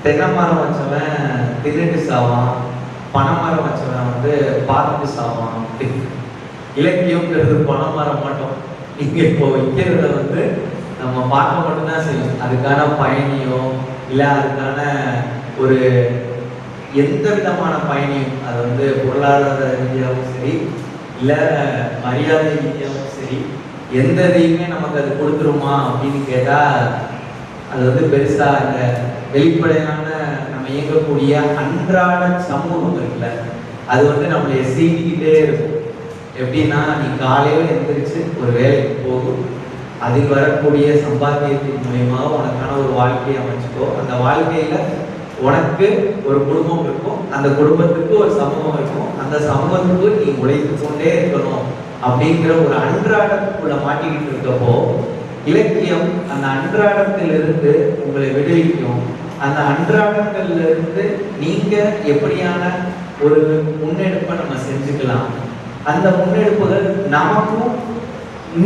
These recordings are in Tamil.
தென்னை மரம் வச்சவன் தின்னுட்டு சாவான், பனை மரம் வச்சவன் வந்து பார்த்துட்டு சாவான். இலக்கியம்ங்கிறது பனை மரம் மட்டும். இங்க இப்போ வைக்கிறத வந்து நம்ம பார்க்க மட்டும்தான் செய்யும். அதுக்கான பயணியோ இல்லை அதுக்கான ஒரு எந்த விதமான பயணியும், அது வந்து பொருளாதார ரீதியாகவும் சரி இல்லை மரியாதை ரீதியாகவும் சரி, எந்த இதையுமே நமக்கு அது கொடுத்துருமா அப்படின்னு கேட்டால் அது வந்து பெருசா இந்த வெளிப்படையான நம்ம இயங்கக்கூடிய அன்றாட சமூகம் இருக்குல்ல, அது வந்து நம்மளை சீண்டிக்கிட்டே இருக்கும். எப்படின்னா, நீ காலையில் எந்திரிச்சு ஒரு வேலைக்கு போகும், அதில் வரக்கூடிய சம்பாத்தியத்தின் மூலியமாக உனக்கான ஒரு வாழ்க்கையை அமைச்சுக்கோ. அந்த வாழ்க்கையில உனக்கு ஒரு குடும்பம் இருக்கும், அந்த குடும்பத்துக்கு ஒரு சமூகம் இருக்கும், அந்த சமூகத்துக்கு நீ உழைத்து கொண்டே இருக்கணும் அப்படிங்கிற ஒரு அன்றாடத்துக்குள்ள மாட்டிக்கிட்டு இருக்கப்போ, இலக்கியம் அந்த அன்றாடத்திலிருந்து உங்களை விடுவிக்கும். அந்த அன்றாடத்திலிருந்து நீங்க எப்படியான ஒரு முன்னெடுப்பை நம்ம செஞ்சுக்கலாம், அந்த முன்னெடுப்புகள் நமக்கும்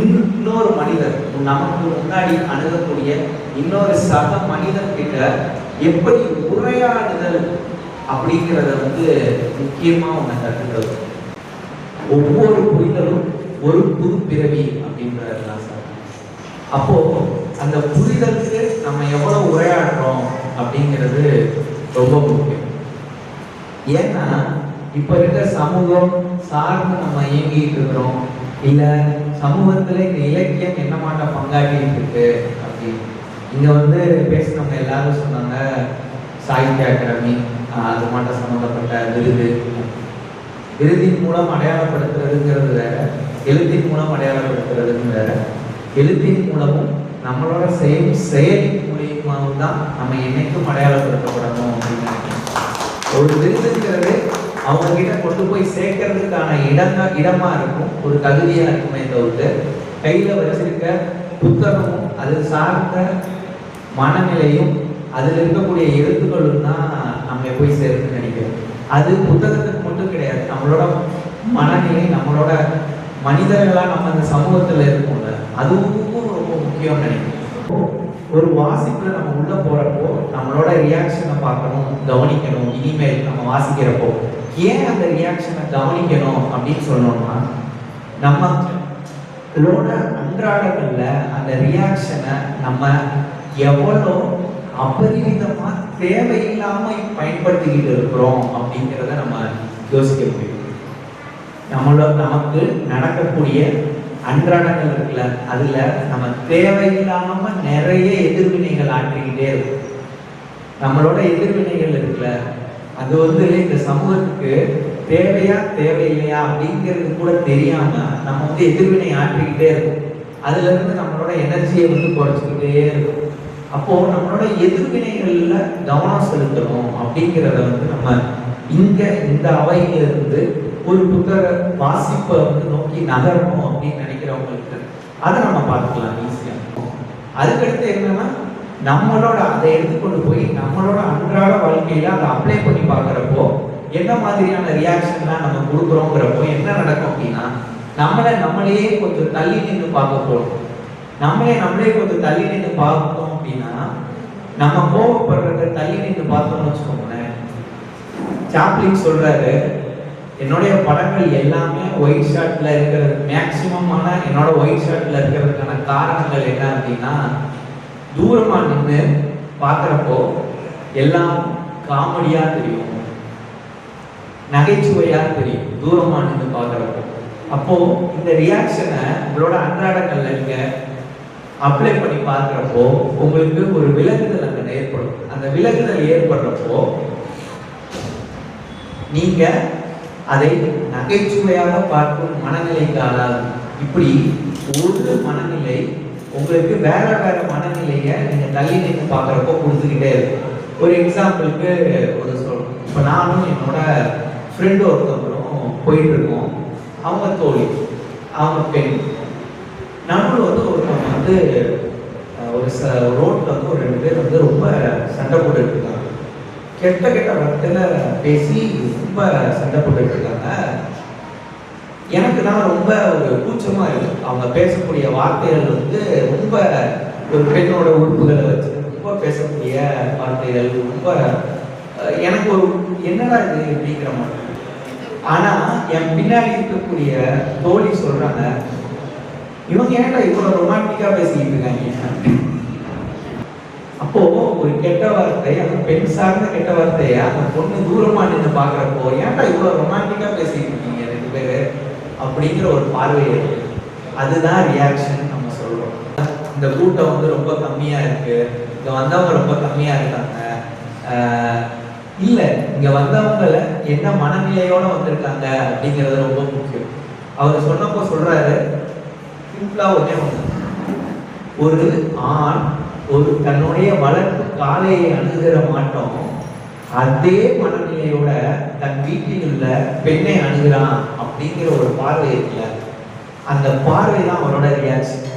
இன்னொரு மனிதர், நமக்கு முன்னாடி அணுகக்கூடிய இன்னொரு சக மனிதர் கிட்ட எப்படி உரையாடுதல் அப்படிங்கிறத வந்து முக்கியமா ஒண்ணு கற்றுக்கிறது. ஒவ்வொரு புரிதலும் ஒரு புது பிறவி அப்படின்றதுதான் சார். அப்போ அந்த புரிதலுக்கு நம்ம எவ்வளவு உரையாடுறோம் அப்படிங்கிறது ரொம்ப முக்கியம். ஏன்னா இப்ப இருக்க சமூகம் சார்ந்து நம்ம இயங்கிட்டு இருக்கிறோம், இல்ல சமூகத்துல இந்த இலக்கியம் என்ன மாட்ட பங்காற்றிட்டு இருக்கு அப்படின்னு. இங்க வந்து பேசினவங்க எல்லாரும் சொன்னாங்க சாகித்ய அகாடமி அது மாட்ட சம்பந்தப்பட்ட விருதின் மூலம் அடையாளப்படுத்துறதுங்கிறது வேற, எழுத்தின் மூலம் அடையாளப்படுத்துறதுன்னு வேற. எழுத்தின் மூலமும் நம்மளோட செயலின் மூலியமாகவும் தான் நம்ம என்னைக்கும் அடையாளப்படுத்தப்படணும் அப்படின்னு. ஒரு விருதுங்கிறது அவங்க கிட்ட கொண்டு போய் சேர்க்கறதுக்கான இடமா இருக்கும், ஒரு தகுதியா இருக்குமே தவிர்த்து கையில வச்சிருக்க புத்தகமும் அது சார்ந்த மனநிலையும் அதுல இருக்கக்கூடிய எழுத்துக்களும் தான் நம்ம போய் சேர்த்து நினைக்கிறோம். அது புத்தகத்துக்கு மட்டும் கிடையாது, நம்மளோட மனநிலை, நம்மளோட மனிதர்களா நம்ம அந்த சமூகத்துல இருக்கோம்ல, அதுவும் ரொம்ப முக்கியம் நினைக்கிறோம். ஒரு வாசிப்புல நம்ம உள்ள போறப்போ நம்மளோட ரியாக்ஷனை பார்க்கணும், கவனிக்கணும். இனிமேல் நம்ம வாசிக்கிறப்போ ஏன் அந்த ரியாக்ஷனை கவனிக்கணும் அப்படின்னு சொன்னோம்னா, நம்மளோட அன்றாடங்கள்ல அந்த ரியாக்ஷனை நம்ம எவ்வளோ அபரிமிதமா தேவையில்லாம பயன்படுத்திக்கிட்டு இருக்கிறோம் அப்படிங்கிறத நம்ம யோசிக்க முடியும். நமக்கு நடக்கக்கூடிய அன்றாடங்கள் இருக்குல்ல, அதுல நம்ம தேவையில்லாம நிறைய எதிர்வினைகள் ஆற்றிக்கிட்டே இருக்கும். நம்மளோட எதிர்வினைகள் இருக்குல்ல, அது வந்து இந்த சமூகத்துக்கு தேவையா தேவையில்லையா அப்படிங்கிறது கூட தெரியாம நம்ம வந்து எதிர்வினை ஆற்றிக்கிட்டே இருக்கும். அதுல இருந்து நம்மளோட எனர்ஜியை வந்து குறைச்சிக்கிட்டே இருக்கும். அப்போ நம்மளோட எதிர்வினைகள்ல கவனம் செலுத்தணும் அப்படிங்கிறத வந்து நம்ம இந்த அவையிலிருந்து ஒரு புத்தக வாசிப்பை வந்து நோக்கி நகரணும் அப்படின்னு நினைக்கிறவங்களுக்கு அதை நம்ம பார்த்துக்கலாம் ஈஸியா. அதுக்கடுத்து என்னன்னா, நம்மளோட அதை எடுத்துக்கொண்டு போய் நம்மளோட அன்றாட வாழ்க்கையில அதை அப்ளை பண்ணி பார்க்குறப்போ என்ன மாதிரியான ரியாக்ஷன்லாம் நம்ம கொடுக்குறோங்கிறப்போ என்ன நடக்கும் அப்படின்னா, நம்மளையே கொஞ்சம் தள்ளி நின்று பார்க்க போறோம். நம்மளே கொஞ்சம் தள்ளி நின்று பார்த்தோம் அப்படின்னா, நம்ம கோபப்படுறத தள்ளி நின்று பார்த்தோம்னு வச்சுக்கோங்களேன். சாப்ளின் சொல்றாரு, என்னுடைய படங்கள் எல்லாமே ஒயிட் ஷாட்ல இருக்கிறது, மேக்சிமமான என்னோட ஒயிட் ஷாட்ல இருக்கிறதுக்கான காரணங்கள் என்ன அப்படின்னா, தூரமா நின்று பார்க்குறப்போ எல்லாம் காமெடியா தெரியும், நகைச்சுவையா தெரியும் தூரமா நின்று பார்க்குறப்போ. அப்போ இந்த ரியாக்ஷனை உங்களோட அன்றாடங்கள்ல நீங்க அப்ளை பண்ணி பார்க்குறப்போ உங்களுக்கு ஒரு விலகுதல் அங்கே ஏற்படும். அந்த விலகுதல் ஏற்படுறப்போ நீங்க அதை நகைச்சுவையாக பார்க்கும் மனநிலைக்கு ஆளாகும். இப்படி ஒரு மனநிலை உங்களுக்கு வேற மனநிலையை நீங்க தள்ளி நின்று பார்க்குறப்போ கொடுத்துக்கிட்டே இருக்கும். ஒரு எக்ஸாம்பிளுக்கு ஒரு சொல்லணும், இப்போ நானும் என்னோட ஃப்ரெண்டு ஒருத்தவங்களும் போயிட்டு இருக்கோம். அவங்க தோழி, அவங்க பெண். நடுவில் வந்து ஒருத்தவங்க வந்து ஒரு ரோட்ல வந்து ஒரு 2 பேர் வந்து ரொம்ப சண்டை போட்டுட்டு இருக்காங்க. கெட்ட வார்த்தையில பேசி ரொம்ப சண்டை போட்டுட்டு இருக்காங்க. எனக்கு தான் ரொம்ப ஒரு கூச்சமா இருக்கு. அவங்க பேசக்கூடிய வார்த்தைகள் வந்து ரொம்ப ஒரு பெண்ணோட உறுப்புகளை வச்சு ரொம்ப பேசக்கூடிய வார்த்தைகள் ரொம்ப எனக்கு ஒரு என்னடா இது அப்படிங்கிற மாதிரி. ஆனா என் பின்னாடி இருக்கக்கூடிய தோழி சொல்றாங்க, இவங்க ஏன்டா இவ்வளவு ரொமான்டிக்கா பேசிக்கிட்டு இருக்காங்க. அப்போ ஒரு கெட்ட வார்த்தை, அந்த பெண் சார்ந்த கெட்ட வார்த்தையை அந்த பொண்ணு தூரமா நின்று பாக்குறப்போ, ஏன்டா இவ்வளவு ரொமான்டிக்கா பேசிக்கிட்டு இருக்கீங்க ரெண்டு பேரு அப்படிங்கிற ஒரு பார்வை. அதுதான் ரியாக்ஷன் நம்ம சொல்றோம். இந்த கூட்டம் வந்து ரொம்ப கம்மியா இருக்கு, இங்க வந்தவங்க ரொம்ப கம்மியா இருக்காங்க. இல்ல, இங்க வந்தவங்கள என்ன மனநிலையோட வந்திருக்காங்க அப்படிங்கிறது ரொம்ப முக்கியம். அவர் சொன்னப்போ சொல்றாரு, சிம்பிளா ஒண்ணே ஒண்ணு, ஒரு ஆண் ஒரு தன்னுடைய வளர்ப்பு காலையை அணுகிற மாட்டோம் அதே மனநிலையோட தன் வீட்டில் உள்ள பெண்ணை அணுகிறான் அப்படிங்கிற ஒரு பார்வை இருக்குல்ல, அந்த பார்வை தான் அவரோட ரியாக்ஷன்.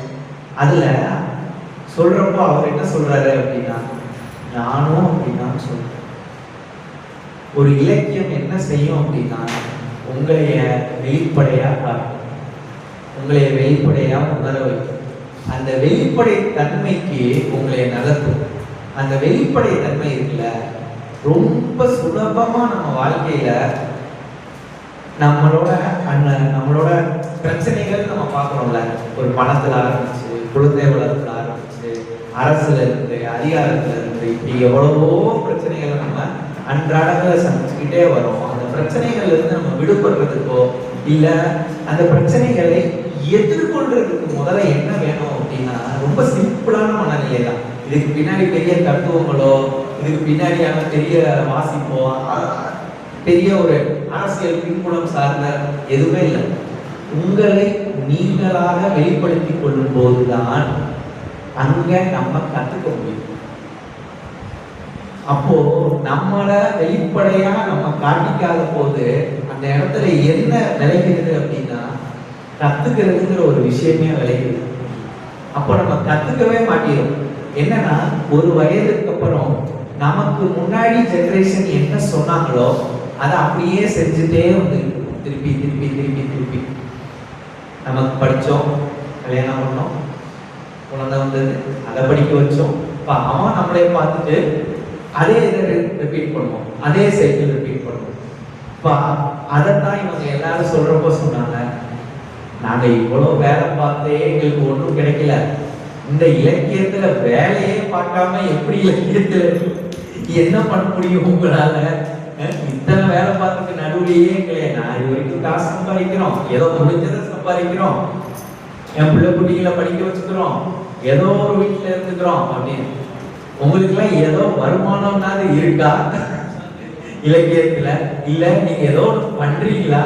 அதுல சொல்றப்போ அவர் என்ன சொல்றாரு அப்படின்னா, நானும் அப்படின்னா சொல்றேன். ஒரு இலக்கியம் என்ன செய்யும் அப்படின்னா, உங்களைய வெளிப்படையா காட்டும், உங்களைய வெளிப்படையா உணர வைக்கும். அந்த வெளிப்படை தன்மைக்கு உங்களை நகர்த்தும். அந்த வெளிப்படை தன்மை இருக்குல்ல, ரொம்ப சுலபமா நம்ம வாழ்க்கையில நம்மளோட பிரச்சனைகள் நம்ம பார்க்கறோம்ல, ஒரு பணத்துல ஆரம்பிச்சு, குழந்தை வளர்ப்புல ஆரம்பிச்சு, அரசுல இருந்து, அதிகாரத்துல இருந்து, இப்படி எவ்வளவோ பிரச்சனைகளை நம்ம அன்றாடங்களை சந்திச்சுக்கிட்டே வரோம். அந்த பிரச்சனைகள்ல இருந்து நம்ம விடுபடுறதுக்கோ இல்ல அந்த பிரச்சனைகளை எதிர்கொள்றதுக்கு முதல்ல என்ன வேணும் அப்படின்னா, ரொம்ப சிம்பிளான மனநிலை தான். இதுக்கு பின்னாடி பெரிய தத்துவங்களோ, இதுக்கு பின்னாடியான பெரிய வாசிப்போ, பெரிய ஒரு அரசியல் பின்புலம் சார்ந்த எதுவுமே இல்லை. உங்களை நீங்களாக வெளிப்படுத்திக் கொள்ளும் போதுதான் அங்க நம்ம கத்துக்க முடியும். அப்போ நம்மளை வெளிப்படையா நம்ம காட்டிக்காத போது அந்த இடத்துல என்ன விளைகிறது அப்படின்னா, கத்துக்கிறதுங்கிற ஒரு விஷயமே விளைகிறது. அப்போ நம்ம கத்துக்கவே மாட்டோம். என்னன்னா, ஒரு வயதுக்கு அப்புறம் நமக்கு முன்னாடி ஜெனரேஷன் என்ன சொன்னாங்களோ அதை அப்படியே செஞ்சுட்டே வந்து திருப்பி திருப்பி திருப்பி திருப்பி நமக்கு படித்தோம், கல்யாணம் பண்ணோம், குழந்தை வந்தது, அதை படிக்க வச்சோம். இப்போ அவன் நம்மளே பார்த்துட்டு அதே இதை ரிப்பீட் பண்ணுவோம், அதே சைக்கிள் ரிப்பீட் பண்ணுவோம். இப்போ அதைத்தான் இவங்க எல்லாரும் சொல்றப்போ சொன்னாங்க, நாங்க இவ்வளவு வேலை பார்த்தே எங்களுக்கு ஒன்றும் கிடைக்கல, இந்த இலக்கியத்துல வேலையே பார்க்காம எப்படி இலக்கியத்துல என்ன பண்ண முடியும் உங்களால? இத்தனை வேலை பார்த்துட்டு நடுவுலையே எங்களை நான் இது வரைக்கும் காசு சம்பாதிக்கிறோம், ஏதோ முடிஞ்சதை சம்பாதிக்கிறோம், என் பிள்ளை குட்டிகளை படிக்க வச்சுக்கிறோம், ஏதோ ஒரு வீட்டுல இருந்துக்கிறோம் அப்படின்னு. உங்களுக்கு எல்லாம் ஏதோ வருமானம்னாது இருக்கா இலக்கியத்துல? இல்ல நீங்க ஏதோ பண்றீங்களா?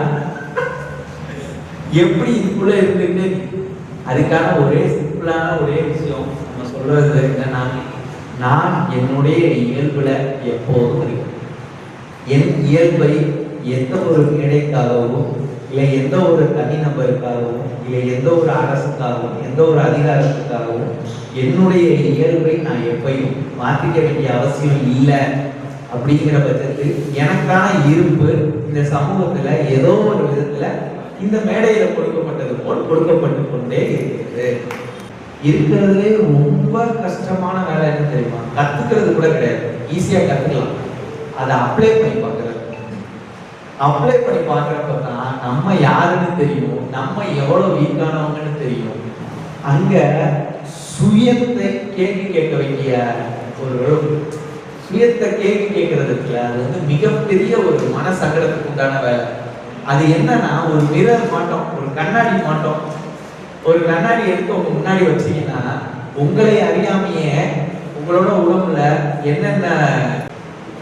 எப்படி இதுக்குள்ள இருந்துட்டு? அதுக்கான ஒரே சிம்பிளான ஒரே விஷயம் நம்ம சொல்றது என்னன்னா, நான் என்னுடைய இயல்புல எப்போதும் இருக்கேன். என் இயல்பை எந்த ஒரு மேடைக்காகவும் இல்லை எந்த ஒரு தனிநபருக்காகவும் இல்லை எந்த ஒரு அரசுக்காகவும் எந்த ஒரு அதிகாரத்துக்காகவும் என்னுடைய இயல்பை நான் எப்பையும் மாற்றிக்க வேண்டிய அவசியம் இல்லை. அப்படிங்கிற பட்சத்தில் எனக்கான இருப்பு இந்த சமூகத்துல ஏதோ ஒரு விதத்துல இந்த மேடையில கொடுக்கப்பட்டது போல் கொடுக்கப்பட்டு கொண்டே இருக்கிறது. இருக்கிறதுலே ரொம்ப கஷ்டமான வேலை என்ன தெரியுமா? கத்துக்கிறது கூட கிடையாது, ஈஸியா கத்துக்கலாம். அதை அப்ளை பண்ணி பார்க்கறது. அப்ளை பண்ணி பார்க்கறப்பதான் நம்ம யாருன்னு தெரியும், நம்ம எவ்வளவு வீக்கானவங்கன்னு தெரியும். அங்க சுயத்தை கேள்வி கேட்க வேண்டிய ஒரு சுயத்தை கேள்வி கேட்கறதுக்குல அது வந்து மிகப்பெரிய ஒரு மன சங்கடத்துக்கு உண்டான வேலை. அது என்னன்னா, ஒரு மிரர் மாட்டோம், ஒரு கண்ணாடி மாட்டோம். ஒரு கண்ணாடி எடுத்து உங்க முன்னாடி வச்சீங்கன்னா உங்களை அறியாமையே உங்களோட உடம்புல என்னென்ன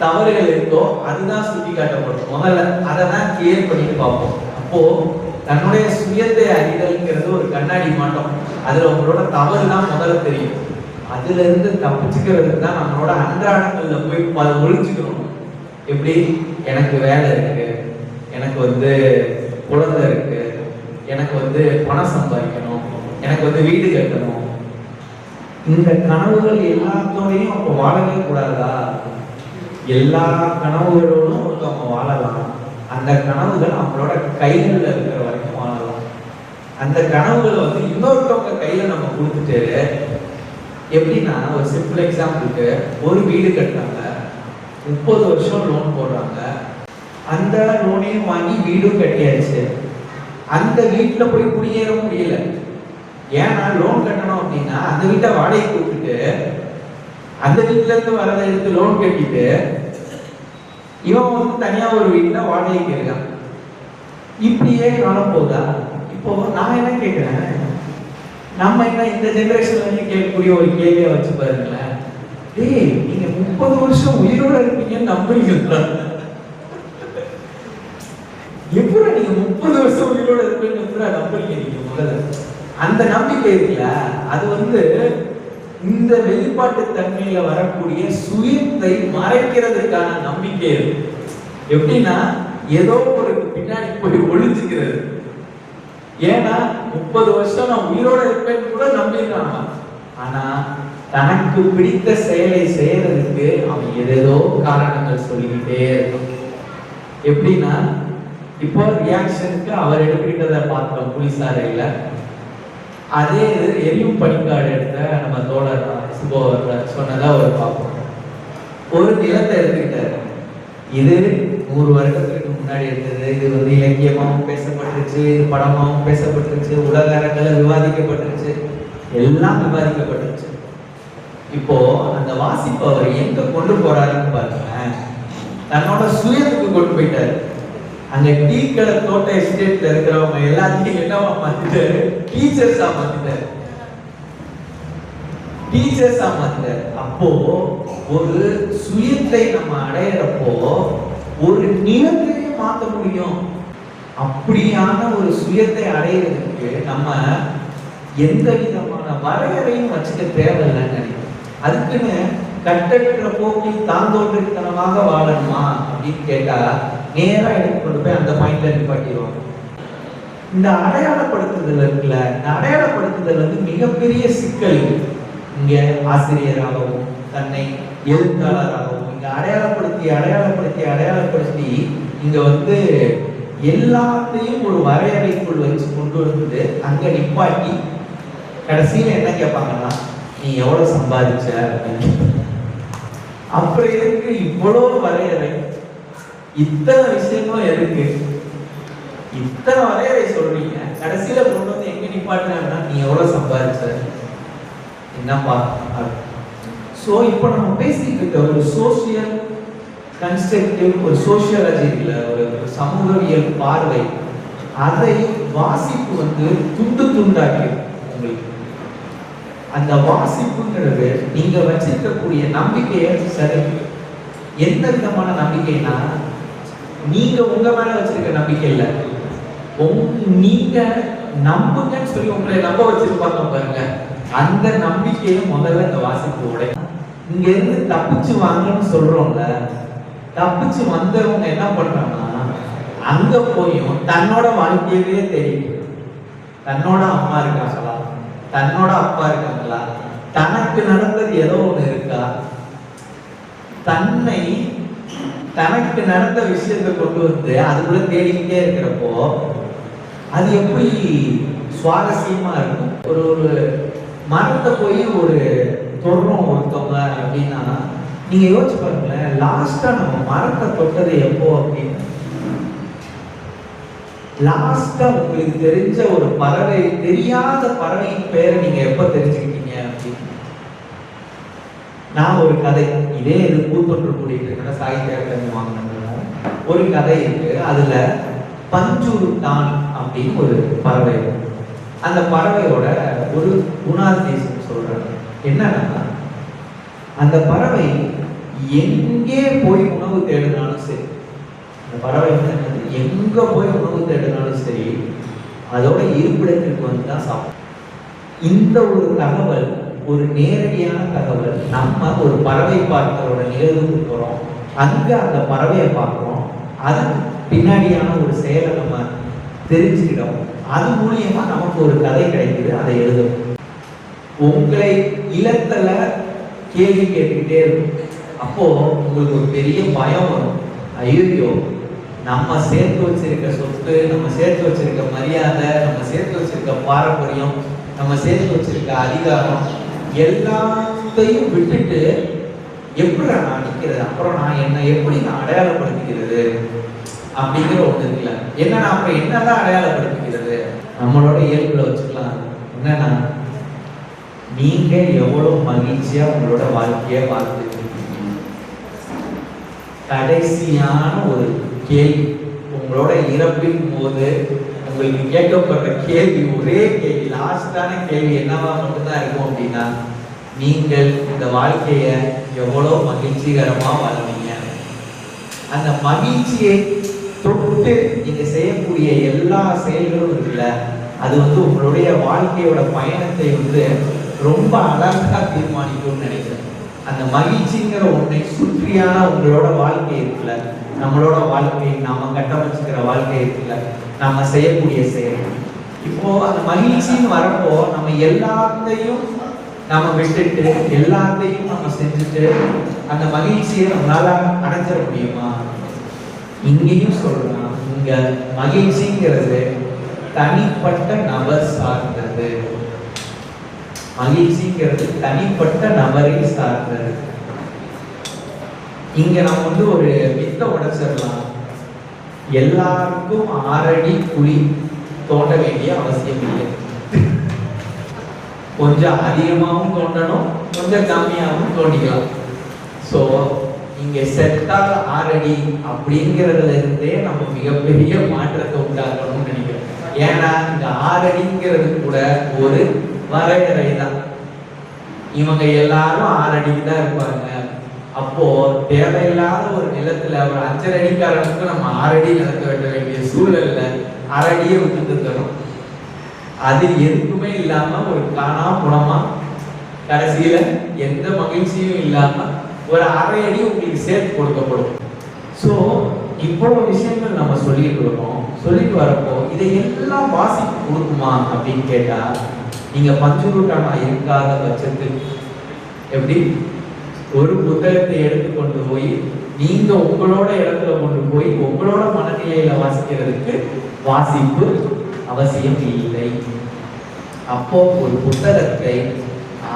தவறுகள் இருக்கோ அதுதான் சுட்டி காட்டப்படும். முதல்ல அதை தான் கிளியர் பண்ணிட்டு பார்ப்போம். அப்போ தன்னுடைய சுயத்தை அறிதல்ங்கிறது ஒரு கண்ணாடி மாட்டோம். அதுல உங்களோட தவறு தான் முதல்ல தெரியும். அதுல இருந்து தப்பிச்சுக்கிறதுக்கு தான் நம்மளோட அன்றாடங்கள்ல போய் ஒழிச்சுக்கணும். எப்படி? எனக்கு வேலை இருக்கு, எனக்கு வந்து குழந்தை இருக்கு, எனக்கு வந்து பணம் சம்பாதிக்கணும், எனக்கு வந்து வீடு கட்டணும். இந்த கனவுகள் எல்லாத்தோடையும் அப்போ வாழவே கூடாதா? எல்லா கனவுகளோடும் ஒருத்தவங்க வாழலாம். அந்த கனவுகள் அவங்களோட கைகளில் இருக்கிற வரைக்கும் வாழலாம். அந்த கனவுகளை வந்து இன்னொருத்தவங்க கையில நம்ம கொடுத்துட்டு எப்படின்னா ஒரு சிம்பிள் எக்ஸாம்பிளுக்கு ஒரு வீடு கட்டுறாங்க, 30 வருஷம் லோன் போடுறாங்க, அந்த லோனையும் வாங்கி வீடும் கட்டியாச்சு. அந்த வீட்டுல போய் குடியேற முடியல. ஏன்னா லோன் கட்டணும் அப்படின்னா அந்த வீட்டை வாடகைக்கு விட்டுட்டு அந்த வீட்டுல இருந்து வரதை எடுத்து லோன் கட்டிட்டு இவன் வந்து தனியா ஒரு வீட்டுல வாடகைக்கு இருக்கான். இப்படியே காலம் போதா? இப்போ நான் என்ன கேட்கிறேன், நம்ம என்ன இந்த ஜெனரேஷன்ல கேட்கக்கூடிய ஒரு கேள்வியை வச்சு பாருங்களேன். டேய், நீங்க 30 வருஷம் உயிரோட இருப்பீங்கன்னு நம்புறீங்களா? எப்படி நீங்க 30 வருஷம் உயிரோட இருப்பீங்கன்னு நம்புறீங்க? நீங்க முதல்ல அந்த நம்பிக்கை இருக்குல்ல, அது வந்து இந்த வெளிப்பாட்டு தன்மையில வரக்கூடிய சுயத்தை மறைக்கிறதுக்கான நம்பிக்கை. எப்படின்னா ஏதோ ஒரு பின்னாடி போய் ஒளிஞ்சுக்கிறது. ஏன்னா 30 வருஷம் நான் உயிரோட இருப்பேன்னு கூட நம்பிடுறான். ஆனா தனக்கு பிடித்த செயலை செய்யறதுக்கு அவன் ஏதேதோ காரணங்கள் சொல்லிக்கிட்டே இருக்கும். எப்படின்னா இப்போ ரியாக்ஷனுக்கு அவர் எடுத்துக்கிட்டதை பார்த்தோம் புலிசாரையில. அதே இது எரியும் பனிக்காடு எடுத்த நம்ம தோழர் சுபோ சொன்னதா ஒரு பார்ப்போம். ஒரு நிலத்தை எடுத்துக்கிட்டாரு. இது 100 வருடத்துக்கு முன்னாடி இருந்தது. இது வந்து இலக்கியமாகவும் பேசப்பட்டுருச்சு, படமாகவும் பேசப்பட்டுருச்சு, உலக அரங்கில் விவாதிக்கப்பட்டுருச்சு, எல்லாம் விவாதிக்கப்பட்டுருச்சு. இப்போ அந்த வாசிப்பவர் எங்க கொண்டு போறாருன்னு பாருங்க, தன்னோட சுயத்துக்கு கொண்டு போயிட்டாரு. அங்க டீ கடை தோட்ட எஸ்டேட்ல இருக்கிறவங்க எல்லாத்தையும் என்னவா மாத்திட்டாரு? டீச்சர்ஸா மாத்திட்டாரு. டீச்சர்ஸா மாத்திட்டாரு. அப்போ ஒரு சுயத்தை நம்ம அடையிறப்போ ஒரு நிலத்தையே மாற்ற முடியும். அப்படியான ஒரு சுயத்தை அடையிறதுக்கு நம்ம எந்த விதமான வரையறையும் வச்சுக்க தேவையில்லைன்னு நினைக்கிறேன். அதுக்குன்னு கட்டற்ற போக்கில் தாந்தோன்றித்தனமாக வாழணுமா அப்படின்னு கேட்டா நேரா எடுத்து கொண்டு போய் அந்த பாயிண்ட்ல நிப்பாட்டிடுவாங்க. இந்த அடையாளப்படுத்துதல் இருக்குல்ல, இந்த அடையாளப்படுத்துதல் வந்து மிகப்பெரிய சிக்கல். இங்க ஆசிரியராகவும் தன்னை எழுத்தாளராகவும் இங்க அடையாளப்படுத்தி இங்க வந்து எல்லாத்தையும் ஒரு வரையறைக்குள் வச்சு கொண்டு வந்து அங்க நிப்பாட்டி கடைசியில என்ன கேட்பாங்கன்னா, நீ எவ்வளவு சம்பாதிச்ச அப்படின்னு. அப்புறம் எதுக்கு இவ்வளவு வரையறை? இத்தனை விஷயங்களும் எதுக்கு? இத்தனை வரையறை சொல்றீங்க, கடைசியில கொண்டு வந்து எங்க நிப்பாட்டினா நீ எவ்வளவு சம்பாதிச்ச என்னப்பா? சோ இப்போ நம்ம பேசிட்டு இருக்க ஒரு சோசியல் கன்ஸ்ட்ரக்டிவ், ஒரு சோசியாலஜில ஒரு சமூகவியல் பார்வை, அதை வாசிப்பு வந்து துண்டு துண்டாக்கி உங்களுக்கு அந்த வாசிப்புங்கிறது நீங்க வச்சிருக்கக்கூடிய நம்பிக்கையை சரி. எந்த விதமான நம்பிக்கைனா, நீங்க உங்க மேல வச்சிருக்க நம்பிக்கை இல்லை, நீங்க நம்புங்கன்னு சொல்லி உங்களை நம்ப வச்சிருப்பாங்க பாருங்க, அந்த நம்பிக்கையை முதல்ல இந்த வாசிப்பு உடைய. இங்க இருந்து தப்பிச்சு வாங்கன்னு சொல்றோம்ல, தப்பிச்சு வந்தவங்க என்ன பண்றாங்கன்னா அங்க போயும் தன்னோட வாழ்க்கையவே தெரியும். தன்னோட அம்மா இருக்காங்களா, தன்னோட அப்பா இருக்காங்களா, தனக்கு நடந்தது ஏதோ ஒண்ணு இருக்கா, தனக்கு நடந்த விஷயத்தை கொண்டு வந்து அதுக்குள்ள தேடிக்கிட்டே இருக்கிறப்போ அது எப்படி சுவாரஸ்யமா இருக்கும். ஒரு மரத்தை போய் ஒரு தொடுறோம் ஒருத்தவங்க அப்படின்னா நீங்க யோசிச்சு பாருங்களேன், லாஸ்டா நம்ம மரத்தை தொட்டது எப்போ அப்படின்னு. லாஸ்டா உங்களுக்கு தெரிஞ்ச ஒரு பறவை, தெரியாத பறவையின் பேரை நீங்க எப்ப தெரிஞ்சுக்கிட்டீங்க அப்படின்னு. நான் ஒரு கதை, இதே இது பூத்தொன்று கூட்டிட்டு இருக்கிற சாகித்ய அகாடமி வாங்கின ஒரு கதை இருக்கு. அதுல பஞ்சுருத்தான் அப்படின்னு ஒரு பறவை இருக்கு. அந்த பறவையோட ஒரு குணாதிசயம் சொல்றாங்க. என்னன்னா, அந்த பறவை எங்கே போய் உணவு தேடினாலும் சரி, அந்த பறவை எங்க போய் உணவு தேடினாலும் சரி, அதோட இருப்பிடத்திற்கு வந்து தான் சாப்பிடும். இந்த ஒரு தகவல், ஒரு நேரடியான தகவல். நம்ம ஒரு பறவை பார்க்கிறோட நிகழ்வுக்கு போறோம், அங்க அந்த பறவையை பார்க்கிறோம், அதற்கு பின்னாடியான ஒரு செயலை நம்ம தெரிஞ்சுக்கிட்டோம். அது மூலியமா நமக்கு ஒரு கதை கிடைக்குது, அதை எழுதும். உங்களை இல்லத்துல கேள்வி கேட்டுக்கிட்டே இருக்கும். அப்போ உங்களுக்கு ஒரு பெரிய பயம் வரும். ஐயோ, நம்ம சேர்த்து வச்சிருக்க சொத்து, நம்ம சேர்த்து வச்சிருக்க மரியாதை, நம்ம சேர்த்து வச்சிருக்க பாரம்பரியம், நம்ம சேர்த்து வச்சிருக்க அதிகாரம் எல்லாத்தையும் விட்டுட்டு எப்படி நான் நிற்கிறது, அப்புறம் நான் என்ன எப்படி நான் அடையாளப்படுத்திக்கிறது அப்படிங்கிற ஒண்ணு இருக்குல்ல. என்னன்னா அப்புறம் என்னதான் அடையாளப்படுத்திக்கிறது, நம்மளோட இயல்புல வச்சுக்கலாம். என்னன்னா, நீங்க எவ்வளவு மகிழ்ச்சியா உங்களோட வாழ்க்கைய வாழ்ந்துட்டு இருக்கீங்க. கடைசியான ஒரு கேள்வி, உங்களோட இறப்பின் போது உங்களுக்கு கேட்கப்படுற கேள்வி ஒரே கேள்வி, லாஸ்டான கேள்வி என்னவா மட்டும்தான் இருக்கும் அப்படின்னா, நீங்கள் இந்த வாழ்க்கைய எவ்வளவு மகிழ்ச்சிகரமா வாழ்வீங்க. அந்த மகிழ்ச்சியை தொட்டு நீங்க செய்யக்கூடிய எல்லா செயல்களும் இருக்குல்ல, அது உங்களுடைய வாழ்க்கையோட பயணத்தை ரொம்ப அழகா தீர்மானிக்கும்னு நினைக்கிறேன். அந்த மகிழ்ச்சிங்கிற ஒன்றை சுற்றியான உங்களோட வாழ்க்கை இருக்குல்ல, நம்மளோட வாழ்க்கை, நாம கட்டமைச்சுக்கிற வாழ்க்கை இருக்குல்ல, நாம செய்யக்கூடிய செயல். இப்போ அந்த மகிழ்ச்சின்னு வரப்போ நம்ம எல்லாத்தையும் நம்ம விட்டுட்டு எல்லாத்தையும் நம்ம செஞ்சுட்டு அந்த மகிழ்ச்சியை நம்மளால அடைஞ்சிட முடியுமா? இங்கேயும் சொல்லலாம், இங்க மகிழ்ச்சிங்கிறது தனிப்பட்ட நபர் சார்ந்தது. மகிழ்ச்சிங்கிறது தனிப்பட்ட நபரை சார்ந்தது. இங்க நம்ம ஒரு மித்த உடைச்சிடலாம். எல்லாருக்கும் 6 அடி குழி தோண்ட வேண்டிய அவசியம் இல்லை. கொஞ்சம் அதிகமாகவும் தோண்டணும், கொஞ்சம் கம்மியாகவும் தோண்டிக்கலாம். ஸோ இங்க செட்டால் 6 அடி அப்படிங்கிறதுல இருந்தே நம்ம மிகப்பெரிய மாற்றத்தை உண்டாக்கணும்னு நினைக்கிறோம். ஏன்னா இந்த 6 அடிங்கிறது கூட ஒரு வரையறை தான். இவங்க எல்லாரும் 6 அடிக்கு தான் இருப்பாங்க. அப்போ தேவையில்லாத ஒரு நிலத்துல ஒரு 5 அடிக்காரனுக்கு நம்ம 6 அடி நிலத்த வெட்ட வேண்டிய சூழல்ல 1/2 அடியை விட்டு தரும். அது எதுக்குமே இல்லாம ஒரு காணா குணமா கடைசியில எந்த மகிழ்ச்சியும் இல்லாம ஒரு 1/2 அடி உங்களுக்கு சேர்த்து கொடுக்கப்படும். ஸோ இவ்வளவு விஷயங்கள் நம்ம சொல்லிட்டு வரோம். சொல்லிட்டு வரப்போ இதை எல்லாம் வாசிப்பு கொடுக்குமா அப்படின்னு கேட்டா, நீங்க பஞ்சுருட்டானா இருக்காத பட்சத்தில் எப்படி ஒரு புத்தகத்தை எடுத்து கொண்டு போய் நீங்க உங்களோட இடத்துல கொண்டு போய் உங்களோட மனநிலையில வாசிக்கிறதுக்கு வாசிப்பு அவசியம் இல்லை. அப்போ ஒரு புத்தகத்தை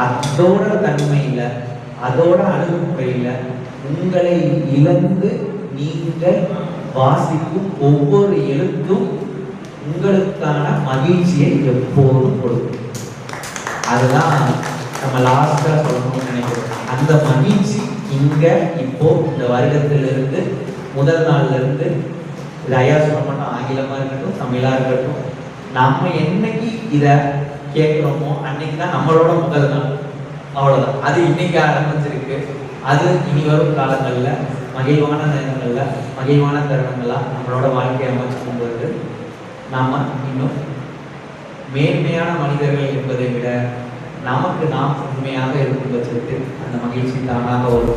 அதோட தன்மையில அதோட அணுகுமுறையில உங்களை இழந்து நீங்கள் வாசிக்கும் ஒவ்வொரு எழுத்தும் உங்களுக்கான மகிழ்ச்சியை எப்போதும் கொடுக்கும். அதுதான் நம்ம லாஸ்டா சொல்லணும்னு நினைக்கிறோம். அந்த மகிழ்ச்சி இங்க இப்போ இந்த வருடத்திலிருந்து முதல் நாள்ல இருந்து, இது ஐயா சொல்ல மாட்டோம், ஆங்கிலமா இருக்கட்டும் தமிழா இருக்கட்டும், நம்ம என்னைக்கு இத கேட்கிறோமோ அன்னைக்கு தான் நம்மளோட முதல் நாள். அவ்வளவுதான். அது இன்னைக்கு ஆரம்பிச்சிருக்கு. அது இனி வரும் காலங்கள்ல மகிழ்வான நேரங்கள்ல மகிழ்வான தருணங்களா நம்மளோட வாழ்க்கையை அமைச்சுக்கும் போது நாம இன்னும் மேன்மையான மனிதர்கள் என்பதை விட நமக்கு நாம் உண்மையாக இருக்கும் பட்சத்தில் அந்த மகிழ்ச்சி தானாக ஒரு